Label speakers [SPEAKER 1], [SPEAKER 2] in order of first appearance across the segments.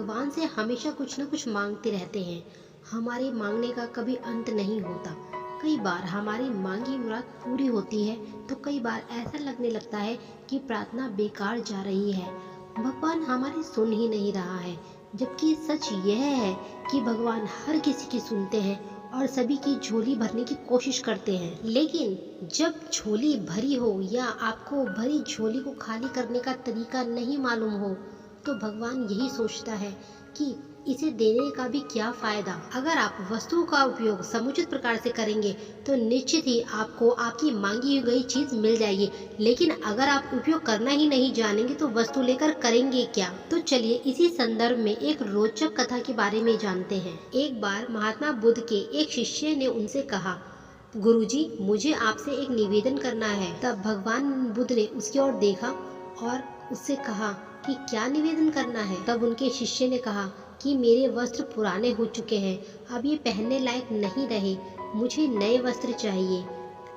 [SPEAKER 1] भगवान से हमेशा कुछ न कुछ मांगते रहते हैं। हमारे मांगने का कभी अंत नहीं होता। कई बार हमारी मांगी मुराद पूरी होती है तो कई बार ऐसा लगने लगता है कि प्रार्थना बेकार जा रही है, भगवान हमारी सुन ही नहीं रहा है। जबकि सच यह है कि भगवान हर किसी की सुनते हैं और सभी की झोली भरने की कोशिश करते हैं। लेकिन जब झोली भरी हो या आपको भरी झोली को खाली करने का तरीका नहीं मालूम हो तो भगवान यही सोचता है कि इसे देने का भी क्या फायदा। अगर आप वस्तुओं का उपयोग समुचित प्रकार से करेंगे तो निश्चित ही आपको आपकी मांगी गई चीज मिल जाएगी। लेकिन अगर आप उपयोग करना ही नहीं जानेंगे तो वस्तु लेकर करेंगे क्या। तो चलिए इसी संदर्भ में एक रोचक कथा के बारे में जानते हैं। एक बार महात्मा बुद्ध के एक शिष्य ने उनसे कहा, गुरुजी, मुझे आपसे एक निवेदन करना है। तब भगवान बुद्ध ने उसकी ओर देखा और उससे कहा कि क्या निवेदन करना है। तब उनके शिष्य ने कहा कि मेरे वस्त्र पुराने हो चुके हैं, अब ये पहनने लायक नहीं रहे, मुझे नए वस्त्र चाहिए।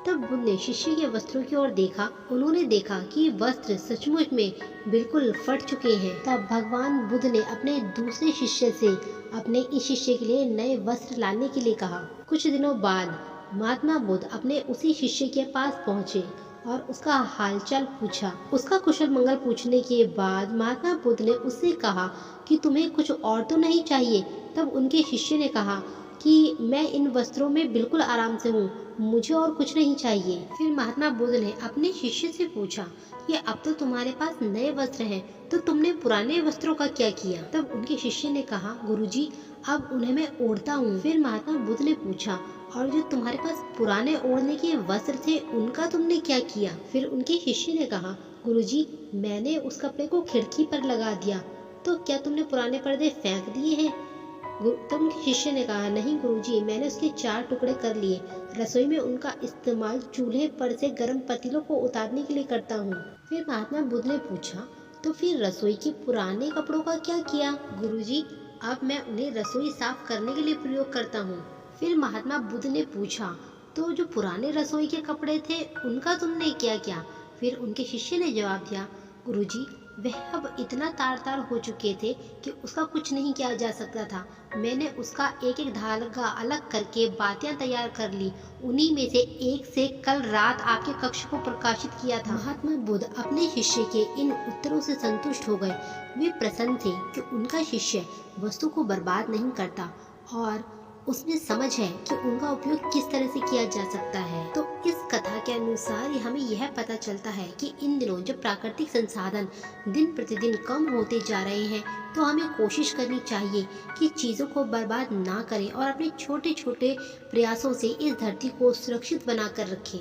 [SPEAKER 1] तब बुद्ध ने शिष्य के वस्त्रों की ओर देखा। उन्होंने देखा कि वस्त्र सचमुच में बिल्कुल फट चुके हैं। तब भगवान बुद्ध ने अपने दूसरे शिष्य से अपने इस शिष्य के लिए नए वस्त्र लाने के लिए कहा। कुछ दिनों बाद महात्मा बुद्ध अपने उसी शिष्य के पास पहुँचे और उसका हालचाल पूछा। उसका कुशल मंगल पूछने के बाद महात्मा बुद्ध ने उससे कहा कि तुम्हें कुछ और तो नहीं चाहिए। तब उनके शिष्य ने कहा कि मैं इन वस्त्रों में बिल्कुल आराम से हूँ, मुझे और कुछ नहीं चाहिए। फिर महात्मा बुद्ध ने अपने शिष्य से पूछा कि अब तो तुम्हारे पास नए वस्त्र हैं, तो तुमने पुराने वस्त्रों का क्या किया। तब उनके शिष्य ने कहा, गुरुजी, अब उन्हें मैं ओढ़ता हूँ। फिर महात्मा बुद्ध ने पूछा, और जो तुम्हारे पास पुराने ओढ़ने के वस्त्र थे उनका तुमने क्या किया। फिर उनके शिष्य ने कहा, गुरुजी, मैंने उस कपड़े को खिड़की पर लगा दिया। तो क्या तुमने पुराने पर्दे फेंक दिए हैं। तब उनके शिष्य ने कहा, नहीं गुरुजी, मैंने उसके 4 टुकड़े कर लिए। रसोई में उनका इस्तेमाल चूल्हे पर से गर्म पतीलों को उतारने के लिए करता हूँ। फिर महात्मा बुद्ध ने पूछा, तो फिर रसोई के पुराने कपड़ों का क्या किया। गुरुजी, अब मैं उन्हें रसोई साफ करने के लिए प्रयोग करता हूँ। फिर महात्मा बुद्ध ने पूछा, तो जो पुराने रसोई के कपड़े थे उनका तुमने क्या किया। फिर उनके शिष्य ने जवाब दिया, गुरुजी, वह अब इतना तार तार हो चुके थे कि उसका कुछ नहीं किया जा सकता था। मैंने उसका एक एक धागा अलग करके बातियां तैयार कर ली। उन्हीं में से एक से कल रात आपके कक्ष को प्रकाशित किया था। महात्मा बुद्ध अपने शिष्य के इन उत्तरों से संतुष्ट हो गए। वे प्रसन्न थे कि उनका शिष्य वस्तु को बर्बाद नहीं करता और उसमें समझ है कि उनका उपयोग किस तरह से किया जा सकता है। तो इस कथा के अनुसार हमें यह पता चलता है कि इन दिनों जब प्राकृतिक संसाधन दिन प्रतिदिन कम होते जा रहे हैं तो हमें कोशिश करनी चाहिए कि चीज़ों को बर्बाद ना करें और अपने छोटे छोटे प्रयासों से इस धरती को सुरक्षित बना कर रखें।